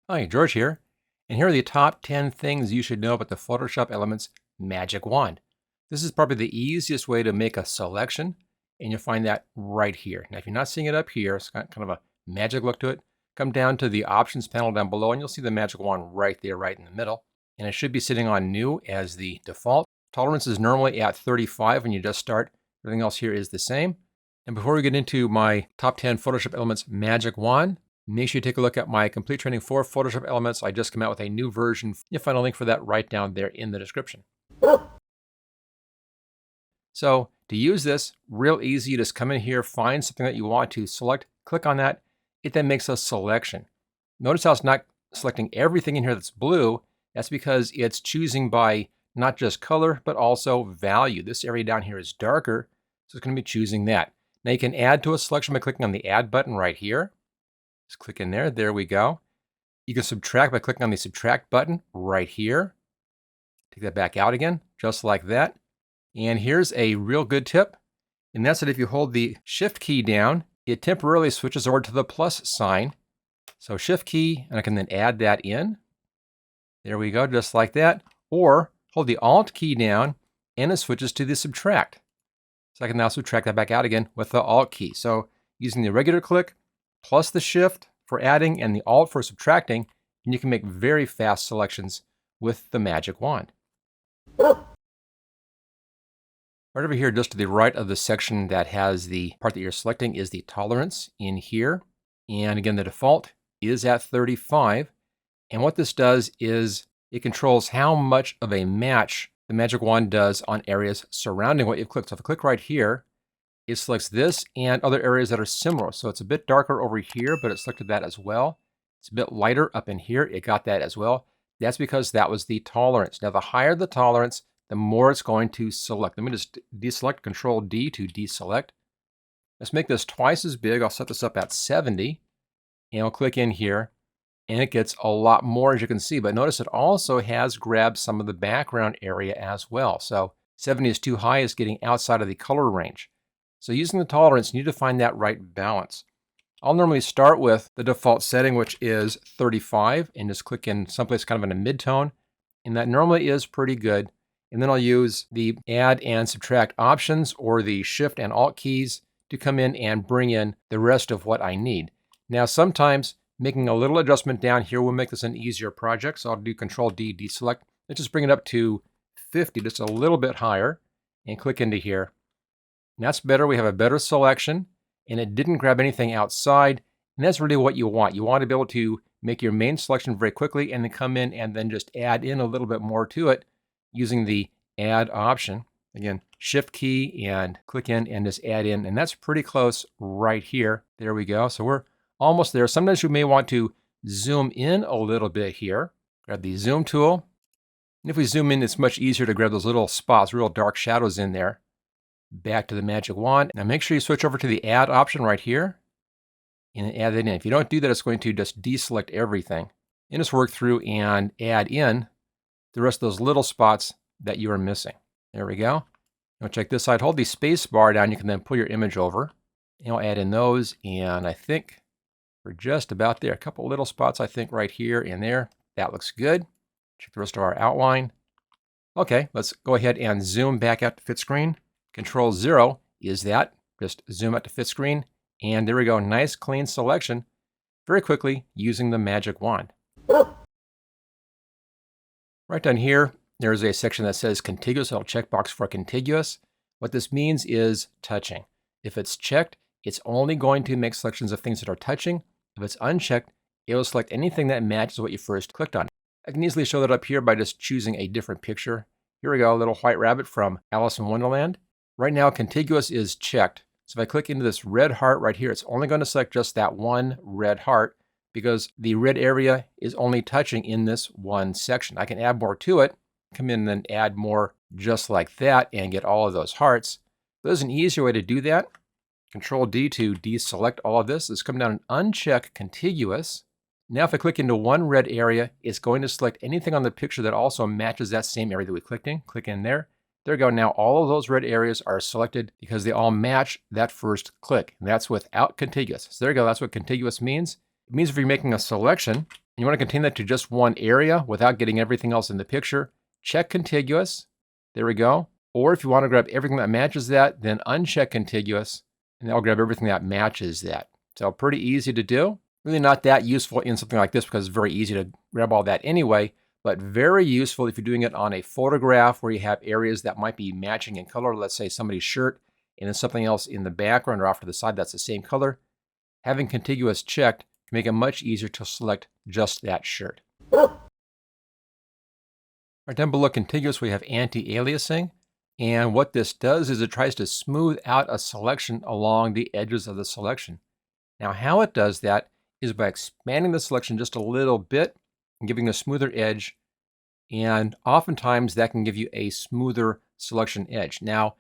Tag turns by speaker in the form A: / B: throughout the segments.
A: Hi, George here, and here are the top 10 things you should know about the Photoshop Elements Magic Wand. This is probably the easiest way to make a selection, and you'll find that right here. Now, if you're not seeing it up here, it's got kind of a magic look to it. Come down to the Options panel down below, and you'll see the Magic Wand right there, right in the middle. And it should be sitting on New as the default. Tolerance is normally at 35 when you just start. Everything else here is the same. And before we get into my top 10 Photoshop Elements Magic Wand, make sure you take a look at my complete training for Photoshop Elements. I just came out with a new version. You'll find a link for that right down there in the description. So to use this, real easy. You just come in here, find something that you want to select, click on that. It then makes a selection. Notice how it's not selecting everything in here that's blue. That's because it's choosing by not just color, but also value. This area down here is darker, so it's going to be choosing that. Now you can add to a selection by clicking on the Add button right here. Just click in there. There we go. You can subtract by clicking on the Subtract button right here. Take that back out again, just like that. And here's a real good tip, and that's that if you hold the Shift key down, it temporarily switches over to the plus sign. So Shift key, and I can then add that in. There we go, just like that. Or hold the Alt key down, and it switches to the Subtract. So I can now subtract that back out again with the Alt key. So using the regular click, plus the Shift for adding and the Alt for subtracting, and you can make very fast selections with the Magic Wand. Right over here, just to the right of the section that has the part that you're selecting is the tolerance in here. And again, the default is at 35. And what this does is it controls how much of a match the Magic Wand does on areas surrounding what you've clicked. So if I click right here, it selects this and other areas that are similar. So it's a bit darker over here, but it selected that as well. It's a bit lighter up in here. It got that as well. That's because that was the tolerance. Now, the higher the tolerance, the more it's going to select. Let me just deselect, Control D to deselect. Let's make this twice as big. I'll set this up at 70, and I'll click in here, and it gets a lot more, as you can see. But notice it also has grabbed some of the background area as well. So 70 is too high. It's getting outside of the color range. So using the tolerance, you need to find that right balance. I'll normally start with the default setting, which is 35, and just click in someplace kind of in a mid-tone. And that normally is pretty good. And then I'll use the Add and Subtract options or the Shift and Alt keys to come in and bring in the rest of what I need. Now, sometimes making a little adjustment down here will make this an easier project. So I'll do Control D, deselect. Let's just bring it up to 50, just a little bit higher, and click into here. And that's better. We have a better selection, and it didn't grab anything outside. And that's really what you want. You want to be able to make your main selection very quickly and then come in and then just add in a little bit more to it using the Add option. Again, Shift key and click in and just add in. And that's pretty close right here. There we go. So we're almost there. Sometimes you may want to zoom in a little bit here. Grab the Zoom tool. And if we zoom in, it's much easier to grab those little spots, real dark shadows in there. Back to the Magic Wand. Now make sure you switch over to the Add option right here and add that in. If you don't do that, it's going to just deselect everything. And just work through and add in the rest of those little spots that you are missing. There we go. Now check this side. Hold the space bar down. You can then pull your image over. And I'll add in those. And I think we're just about there. A couple little spots, I think, right here and there. That looks good. Check the rest of our outline. Okay, let's go ahead and zoom back out to fit screen. Control 0 is that. Just zoom out to fit screen. And there we go. Nice, clean selection. Very quickly using the Magic Wand. Right down here, there's a section that says contiguous. I'll checkbox for contiguous. What this means is touching. If it's checked, it's only going to make selections of things that are touching. If it's unchecked, it will select anything that matches what you first clicked on. I can easily show that up here by just choosing a different picture. Here we go, a little white rabbit from Alice in Wonderland. Right now, contiguous is checked. So if I click into this red heart right here, it's only going to select just that one red heart because the red area is only touching in this one section. I can add more to it, come in and then add more just like that and get all of those hearts. There's an easier way to do that. Control D to deselect all of this. Let's come down and uncheck contiguous. Now if I click into one red area, it's going to select anything on the picture that also matches that same area that we clicked in. Click in there. There we go. Now all of those red areas are selected because they all match that first click. And that's without contiguous. So there you go. That's what contiguous means. It means if you're making a selection, You want to contain that to just one area without getting everything else in the picture. Check contiguous. There we go. Or if you want to grab everything that matches that, then uncheck contiguous, and that'll grab everything that matches that. So pretty easy to do. Really not that useful in something like this because it's very easy to grab all that anyway, but very useful if you're doing it on a photograph where you have areas that might be matching in color. Let's say somebody's shirt and then something else in the background or off to the side that's the same color. Having contiguous checked can make it much easier to select just that shirt. Right down below contiguous, we have anti-aliasing. And what this does is it tries to smooth out a selection along the edges of the selection. Now, how it does that is by expanding the selection just a little bit and giving a smoother edge. And oftentimes that can give you a smoother selection edge. Now,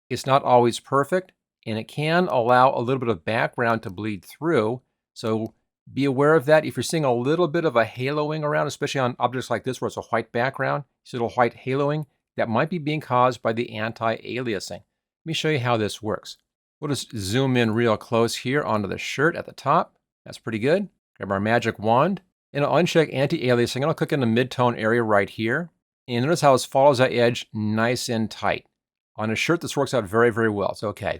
A: it's not always perfect, and it can allow a little bit of background to bleed through. So be aware of that. If you're seeing a little bit of a haloing around, especially on objects like this where it's a white background, you see a little white haloing, that might be being caused by the anti-aliasing. Let me show you how this works. We'll just zoom in real close here onto the shirt at the top. That's pretty good. Grab our magic wand, and I'll uncheck anti-aliasing, and I'll click in the mid-tone area right here. And notice how it follows that edge nice and tight. On a shirt, this works out very, very well. It's okay.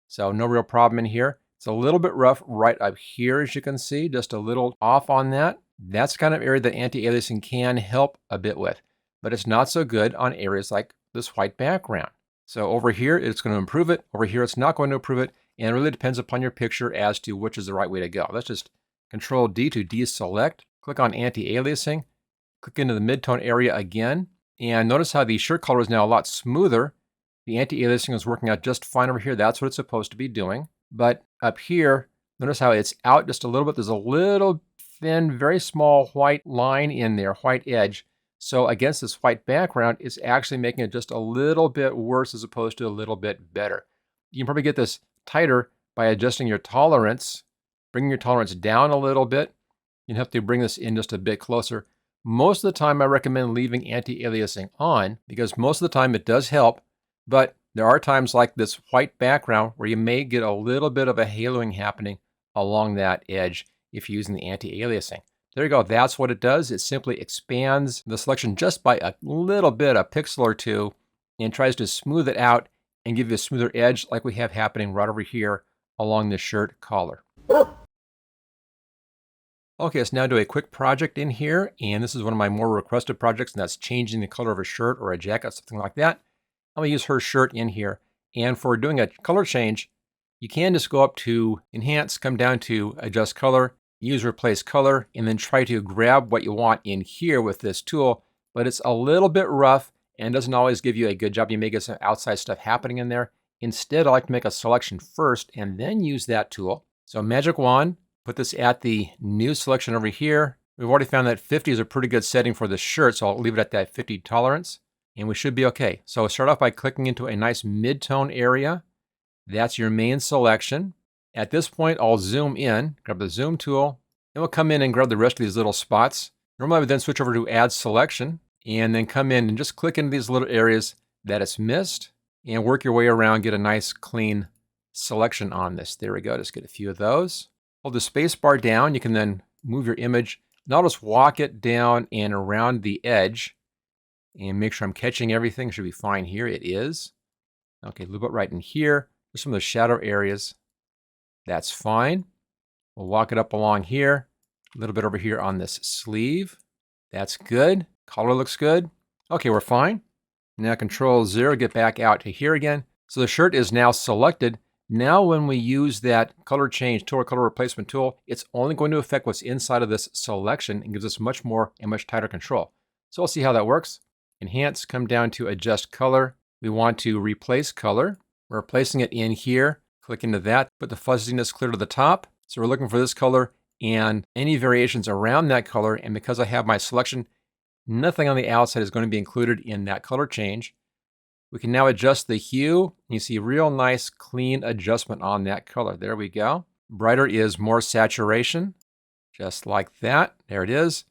A: So no real problem in here. It's a little bit rough right up here, as you can see, just a little off on that. That's the kind of area that anti-aliasing can help a bit with, but it's not so good on areas like this white background. So over here, it's going to improve it. Over here, it's not going to improve it. And it really depends upon your picture as to which is the right way to go. Let's just Control D to deselect. Click on anti-aliasing. Click into the mid-tone area again. And notice how the shirt color is now a lot smoother. The anti-aliasing is working out just fine over here. That's what it's supposed to be doing. But up here, notice how it's out just a little bit. There's a little thin, very small white line in there, white edge. So against this white background, it's actually making it just a little bit worse as opposed to a little bit better. You can probably get this tighter by adjusting your tolerance, bringing your tolerance down a little bit. You have to bring this in just a bit closer. Most of the time, I recommend leaving anti-aliasing on because most of the time it does help, but there are times like this white background where you may get a little bit of a haloing happening along that edge if you're using the anti-aliasing. There you go. That's what it does. It simply expands the selection just by a little bit, a pixel or two, and tries to smooth it out and give you a smoother edge like we have happening right over here along the shirt collar. Okay, let's now do a quick project in here. And this is one of my more requested projects, and that's changing the color of a shirt or a jacket, something like that. I'm going to use her shirt in here. And for doing a color change, you can just go up to Enhance, come down to Adjust Color, use Replace Color, and then try to grab what you want in here with this tool. But it's a little bit rough and doesn't always give you a good job. You may get some outside stuff happening in there. Instead, I like to make a selection first and then use that tool. So Magic Wand, put this at the new selection over here. We've already found that 50 is a pretty good setting for this shirt, so I'll leave it at that 50 tolerance, and we should be okay. So start off by clicking into a nice mid-tone area. That's your main selection. At this point, I'll zoom in, grab the zoom tool, and we'll come in and grab the rest of these little spots. Normally, I would then switch over to Add Selection, and then come in and just click into these little areas that it's missed, and work your way around, get a nice clean selection on this. There we go, just get a few of those. Hold the space bar down, you can then move your image, and I'll just walk it down and around the edge, and make sure I'm catching everything. Should be fine here, it is. Okay, a little bit right in here, just some of the shadow areas. That's fine. We'll walk it up along here, a little bit over here on this sleeve. That's good. Color looks good. Okay, we're fine. Now Control 0, get back out to here again. So the shirt is now selected. Now when we use that color change tool or color replacement tool, it's only going to affect what's inside of this selection and gives us much more and much tighter control. So we'll see how that works. Enhance, come down to Adjust Color. We want to replace color. We're placing it in here. Click into that, put the fuzziness clear to the top. So we're looking for this color and any variations around that color. And because I have my selection, nothing on the outside is going to be included in that color change. We can now adjust the hue. You see real nice, clean adjustment on that color. There we go. Brighter is more saturation, just like that. There it is.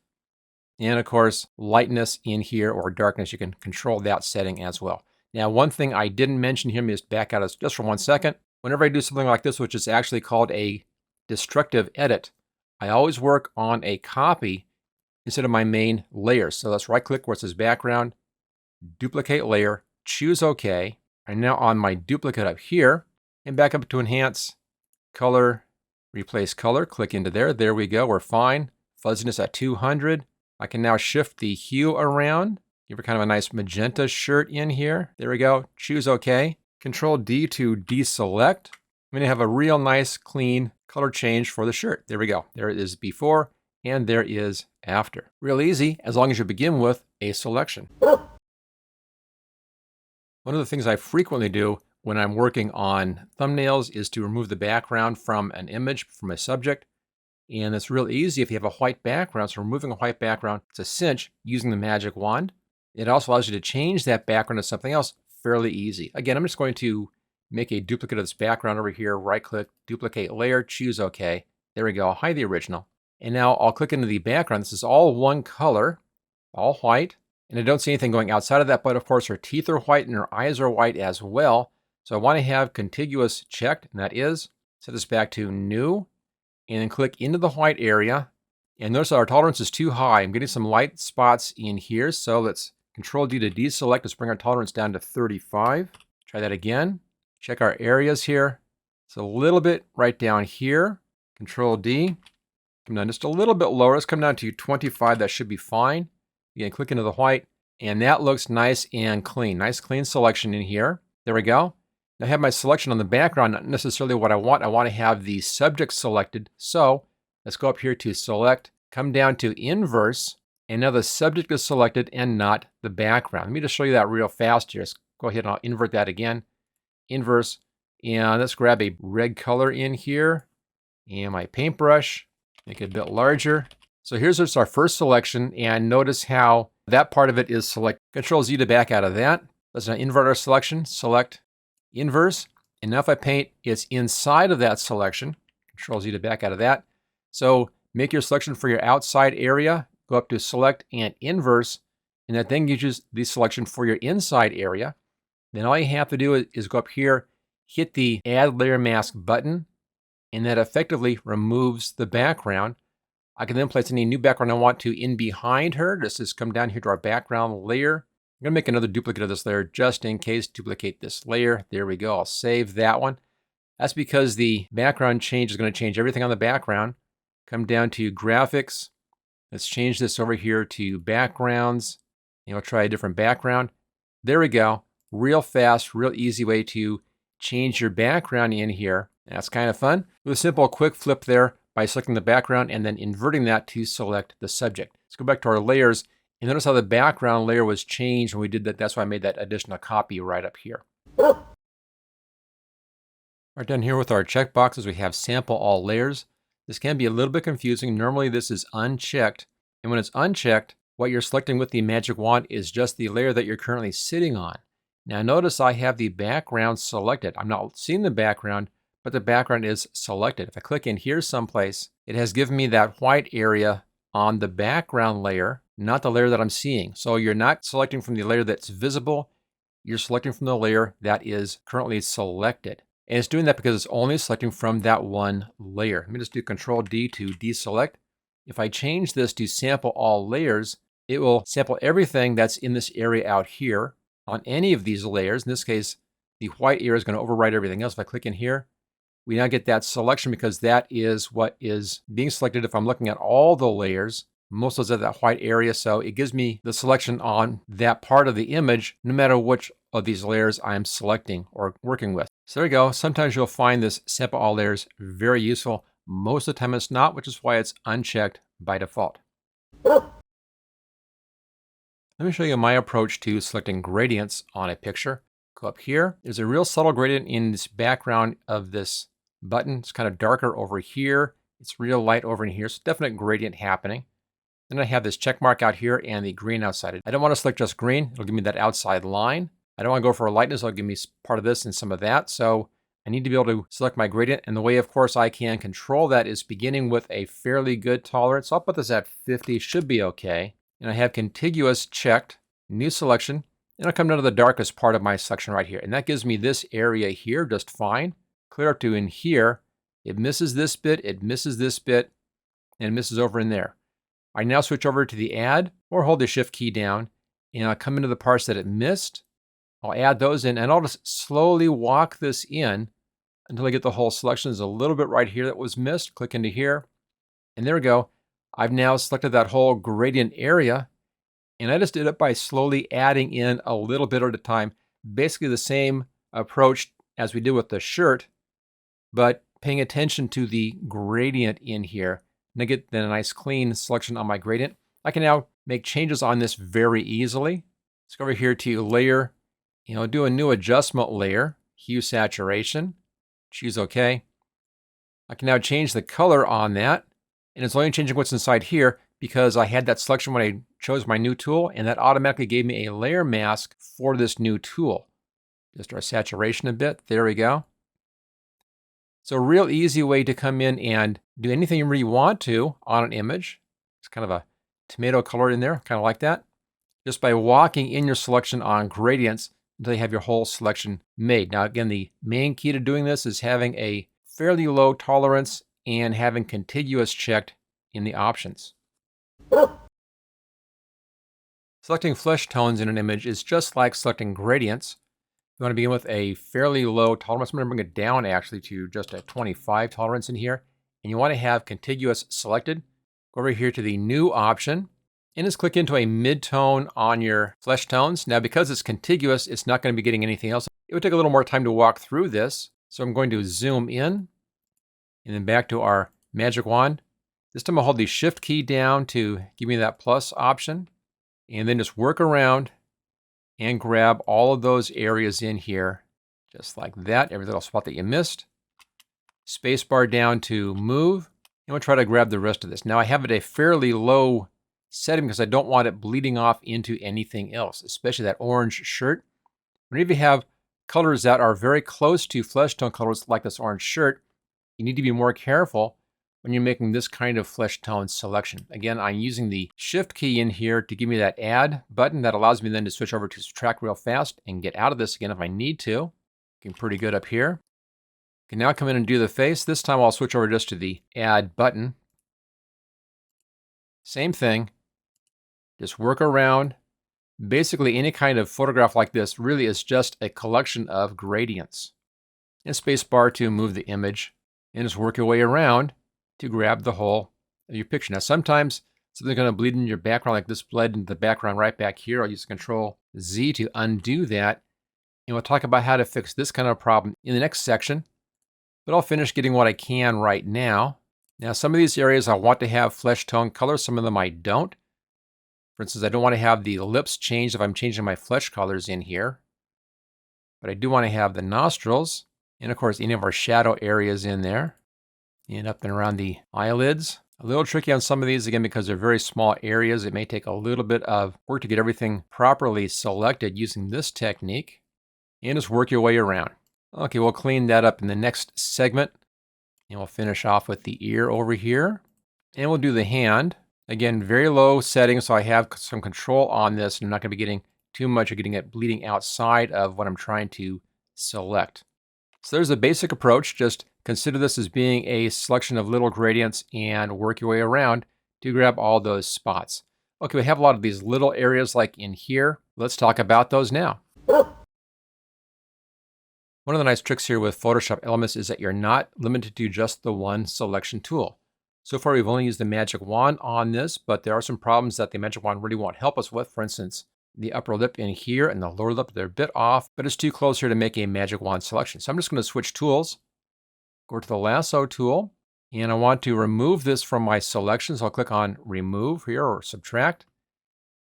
A: And of course, lightness in here or darkness, you can control that setting as well. Now, one thing I didn't mention here, let me just back out just for 1 second. Whenever I do something like this, which is actually called a destructive edit, I always work on a copy instead of my main layer. So let's right click where it says background, duplicate layer, choose OK. I'm now on my duplicate up here and back up to enhance, color, replace color, click into there. There we go, we're fine. Fuzziness at 200. I can now shift the hue around, give her kind of a nice magenta shirt in here. There we go, choose OK. Control D to deselect. I'm gonna have a real nice clean color change for the shirt. There we go, there it is before and there is after. Real easy as long as you begin with a selection. One of the things I frequently do when I'm working on thumbnails is to remove the background from an image, from a subject. And it's real easy if you have a white background. So removing a white background, it's a cinch using the magic wand. It also allows you to change that background to something else fairly easy. Again, I'm just going to make a duplicate of this background over here, right click, duplicate layer, choose OK. There we go, I'll hide the original. And now I'll click into the background. This is all one color, all white. And I don't see anything going outside of that, but of course her teeth are white and her eyes are white as well. So I want to have contiguous checked, and that is, set this back to new, and then click into the white area. And notice that our tolerance is too high. I'm getting some light spots in here, so let's Control D to deselect. Let's bring our tolerance down to 35. Try that again. Check our areas here. It's a little bit right down here. Control D. Come down just a little bit lower. Let's come down to 25. That should be fine. Again, click into the white, and that looks nice and clean. Nice clean selection in here. There we go. Now I have my selection on the background, not necessarily what I want. I want to have the subject selected. So let's go up here to select, come down to inverse, and now the subject is selected and not the background. Let me just show you that real fast here. Let's go ahead and I'll invert that again. Inverse, and let's grab a red color in here, and my paintbrush, make it a bit larger. So here's just our first selection, and notice how that part of it is selected. Control Z to back out of that. Let's now invert our selection, select, inverse, and now if I paint, it's inside of that selection. Control Z to back out of that. So make your selection for your outside area, go up to select and inverse, and that then gives you the selection for your inside area. Then all you have to do is go up here, hit the Add Layer Mask button, and that effectively removes the background. I can then place any new background I want to in behind her. Just come down here to our background layer. I'm going to make another duplicate of this layer just in case. Duplicate this layer. There we go. I'll save that one. That's because the background change is going to change everything on the background. Come down to graphics. Let's change this over here to backgrounds. And we'll try a different background. There we go. Real fast, real easy way to change your background in here. That's kind of fun. With a simple quick flip there by selecting the background and then inverting that to select the subject. Let's go back to our layers and notice how the background layer was changed when we did that. That's why I made that additional copy right up here. Right down here with our checkboxes, we have sample all layers. This can be a little bit confusing. Normally this is unchecked. And when it's unchecked, what you're selecting with the magic wand is just the layer that you're currently sitting on. Now notice I have the background selected. I'm not seeing the background, but the background is selected. If I click in here someplace, it has given me that white area on the background layer, not the layer that I'm seeing. So you're not selecting from the layer that's visible, you're selecting from the layer that is currently selected. And it's doing that because it's only selecting from that one layer. Let me just do Control D to deselect. If I change this to sample all layers, it will sample everything that's in this area out here on any of these layers. In this case, the white area is going to override everything else. If I click in here, we now get that selection because that is what is being selected if I'm looking at all the layers. Most of those are that white area, so it gives me the selection on that part of the image, no matter which of these layers I'm selecting or working with. So there you go. Sometimes you'll find this sample all layers very useful. Most of the time it's not, which is why it's unchecked by default. Let me show you my approach to selecting gradients on a picture. Go up here. There's a real subtle gradient in this background of this button. It's kind of darker over here. It's real light over in here. So definite gradient happening. Then I have this check mark out here and the green outside. I don't want to select just green. It'll give me that outside line. I don't want to go for a lightness. It'll give me part of this and some of that. So I need to be able to select my gradient. And the way, of course, I can control that is beginning with a fairly good tolerance. So I'll put this at 50. Should be okay. And I have contiguous checked, new selection. And I'll come down to the darkest part of my selection right here. And that gives me this area here just fine. Clear up to in here. It misses this bit, it misses this bit, and it misses over in there. I now switch over to the add or hold the shift key down and I'll come into the parts that it missed. I'll add those in and I'll just slowly walk this in until I get the whole selection. There's a little bit right here that was missed. Click into here and there we go. I've now selected that whole gradient area and I just did it by slowly adding in a little bit at a time. Basically the same approach as we did with the shirt, but paying attention to the gradient in here. And I get then a nice clean selection on my gradient. I can now make changes on this very easily. Let's go over here to layer, do a new adjustment layer, hue saturation, choose OK. I can now change the color on that, and it's only changing what's inside here because I had that selection when I chose my new tool, and that automatically gave me a layer mask for this new tool. Just our saturation a bit, there we go. So a real easy way to come in and do anything you really want to on an image. It's kind of a tomato color in there, kind of like that. Just by walking in your selection on gradients until you have your whole selection made. Now again, the main key to doing this is having a fairly low tolerance and having contiguous checked in the options. Selecting flesh tones in an image is just like selecting gradients. You want to begin with a fairly low tolerance. I'm going to bring it down actually to just a 25 tolerance in here. And you want to have contiguous selected. Go over here to the new option and just click into a mid-tone on your flesh tones. Now because it's contiguous, it's not going to be getting anything else. It would take a little more time to walk through this. So I'm going to zoom in and then back to our magic wand. This time I'll hold the shift key down to give me that plus option and then just work around and grab all of those areas in here, just like that. Every little spot that you missed. Spacebar down to move. And we'll try to grab the rest of this. Now I have it a fairly low setting because I don't want it bleeding off into anything else, especially that orange shirt. Whenever you have colors that are very close to flesh tone colors like this orange shirt, you need to be more careful when you're making this kind of flesh tone selection. Again, I'm using the shift key in here to give me that add button that allows me then to switch over to subtract real fast and get out of this again if I need to. Looking pretty good up here. Can now come in and do the face. This time I'll switch over just to the add button. Same thing. Just work around. Basically any kind of photograph like this really is just a collection of gradients. And spacebar to move the image. And just work your way around to grab the whole of your picture. Now sometimes something's going to bleed in your background like this bled into the background right back here. I'll use Control Z to undo that. And we'll talk about how to fix this kind of problem in the next section. But I'll finish getting what I can right now. Now some of these areas I want to have flesh tone color, some of them I don't. For instance, I don't want to have the lips changed if I'm changing my flesh colors in here. But I do want to have the nostrils, and of course any of our shadow areas in there. And up and around the eyelids. A little tricky on some of these, again, because they're very small areas. It may take a little bit of work to get everything properly selected using this technique. And just work your way around. Okay, we'll clean that up in the next segment. And we'll finish off with the ear over here. And we'll do the hand. Again, very low setting, so I have some control on this. And I'm not going to be getting too much of getting it bleeding outside of what I'm trying to select. So there's a basic approach. Just consider this as being a selection of little gradients and work your way around to grab all those spots. Okay, we have a lot of these little areas like in here. Let's talk about those now. One of the nice tricks here with Photoshop Elements is that you're not limited to just the one selection tool. So far, we've only used the magic wand on this, but there are some problems that the magic wand really won't help us with. For instance, the upper lip in here and the lower lip, they're a bit off, but it's too close here to make a magic wand selection. So I'm just going to switch tools, go to the lasso tool, and I want to remove this from my selection. So I'll click on remove here or subtract.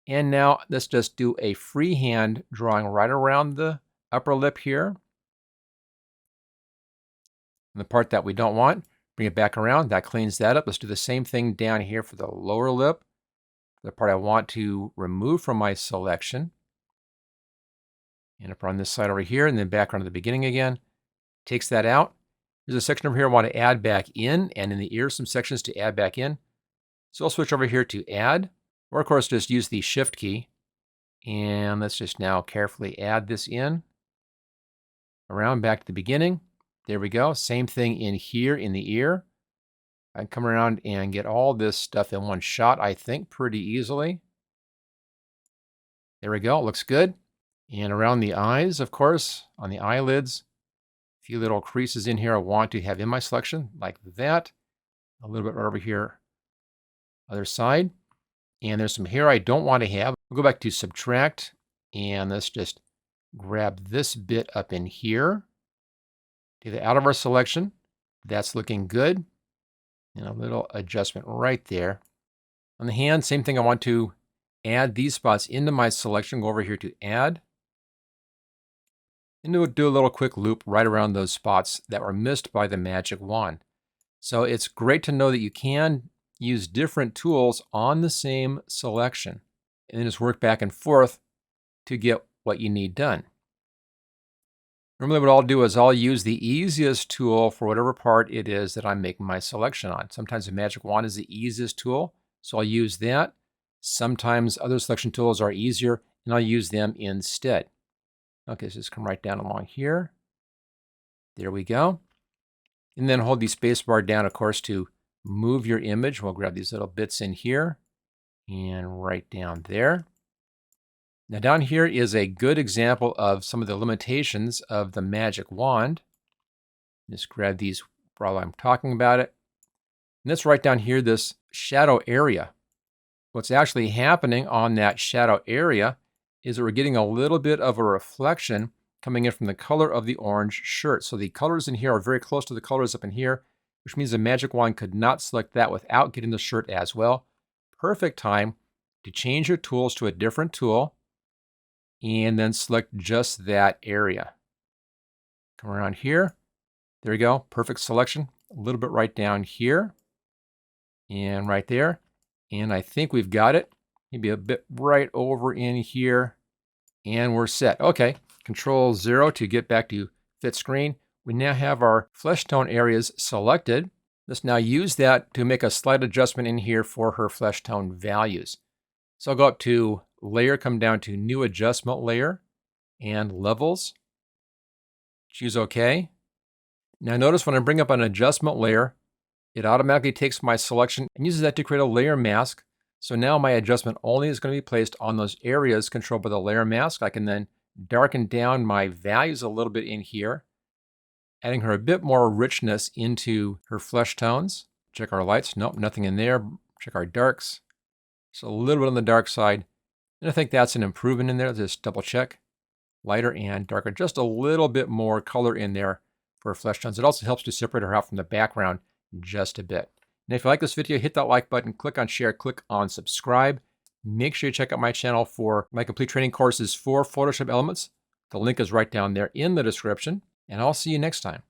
A: And now let's just do a freehand drawing right around the upper lip here. And the part that we don't want, bring it back around. That cleans that up. Let's do the same thing down here for the lower lip. The part I want to remove from my selection. And up on this side over here, and then back around to the beginning again. Takes that out. There's a section over here I want to add back in, and in the ear, some sections to add back in. So I'll switch over here to add, or of course just use the shift key. And let's just now carefully add this in. Around back to the beginning. There we go. Same thing in here in the ear. I can come around and get all this stuff in one shot, I think, pretty easily. There we go, it looks good. And around the eyes, of course, on the eyelids, a few little creases in here I want to have in my selection, like that. A little bit right over here, other side. And there's some hair I don't want to have. We'll go back to subtract, and let's just grab this bit up in here. Take it out of our selection. That's looking good. And a little adjustment right there. On the hand, same thing. I want to add these spots into my selection. Go over here to add. And do a little quick loop right around those spots that were missed by the magic wand. So it's great to know that you can use different tools on the same selection. And then just work back and forth to get what you need done. Normally what I'll do is I'll use the easiest tool for whatever part it is that I'm making my selection on. Sometimes the magic wand is the easiest tool, so I'll use that. Sometimes other selection tools are easier, and I'll use them instead. Okay, so just come right down along here. There we go. And then hold the space bar down, of course, to move your image. We'll grab these little bits in here and right down there. Now down here is a good example of some of the limitations of the magic wand. Just grab these while I'm talking about it. And let's write down here this shadow area. What's actually happening on that shadow area is that we're getting a little bit of a reflection coming in from the color of the orange shirt. So the colors in here are very close to the colors up in here, which means the magic wand could not select that without getting the shirt as well. Perfect time to change your tools to a different tool and then select just that area. Come around here. There we go. Perfect selection. A little bit right down here and right there. And I think we've got it. Maybe a bit right over in here. And we're set. Okay. Control 0 to get back to fit screen. We now have our flesh tone areas selected. Let's now use that to make a slight adjustment in here for her flesh tone values. So I'll go up to Layer, come down to New Adjustment Layer and Levels. Choose OK. Now notice when I bring up an adjustment layer, it automatically takes my selection and uses that to create a layer mask. So now my adjustment only is going to be placed on those areas controlled by the layer mask. I can then darken down my values a little bit in here, adding her a bit more richness into her flesh tones. Check our lights. Nope, nothing in there. Check our darks. So a little bit on the dark side. And I think that's an improvement in there. Just double check. Lighter and darker. Just a little bit more color in there for her flesh tones. It also helps to separate her out from the background just a bit. And if you like this video, hit that like button, click on share, click on subscribe. Make sure you check out my channel for my complete training courses for Photoshop Elements. The link is right down there in the description. And I'll see you next time.